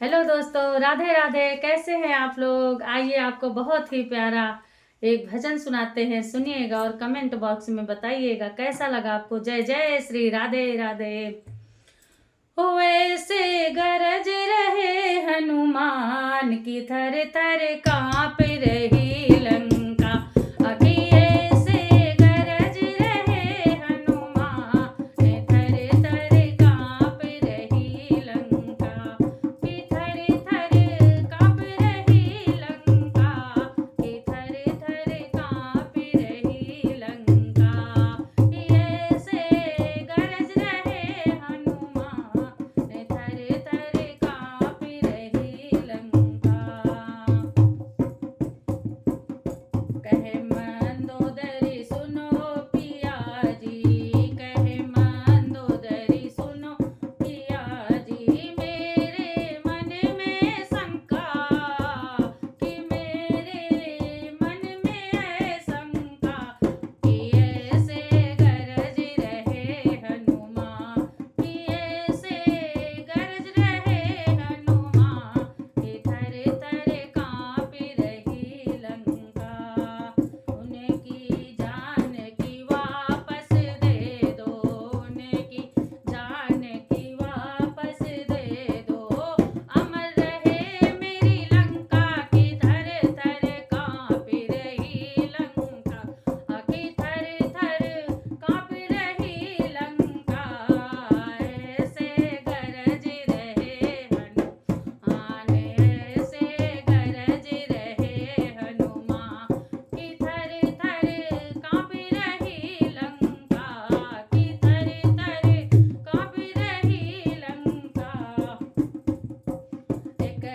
Hello दोस्तों, राधे राधे। कैसे हैं आप लोग? आइए आपको बहुत ही प्यारा एक भजन सुनाते हैं, सुनिएगा और कमेंट बॉक्स में बताइएगा कैसा लगा आपको। जय जय श्री राधे राधे। हो ऐसे गरज रहे हनुमान की, थर थर कांप रही लंका। अभी ऐसे गरज रहे हनुमान, थर थर कांप रही लंका। कि थर थर कांप रही लंका, कि थर थर कांप रही लंका। कि ऐसे गरज रहे हनुमान, थर थर कांप रही लंका। कहे मंदोदरी सुनो पिया जी, कहे मंदोदरी सुनो पिया जी। मेरे मन में शंका, कि मेरे मन में है शंका। कि ऐसे गरज रहे हनुमान, कि ऐसे गरज रहे हनुमान। कि थर थर कांप रही लंका। उनकी जान की वापस दे दो, उनकी जान की वापस दे दो। अमर रहे मेरी लंका, की थर थर कांप रही लंका। की थर थर कांप रही लंका। ऐसे गरज रहे हनुमान, ऐसे गरज रहे हनुमान। कि थर थर कांप रही लंका, कि थर थर कांप रही लंका। एक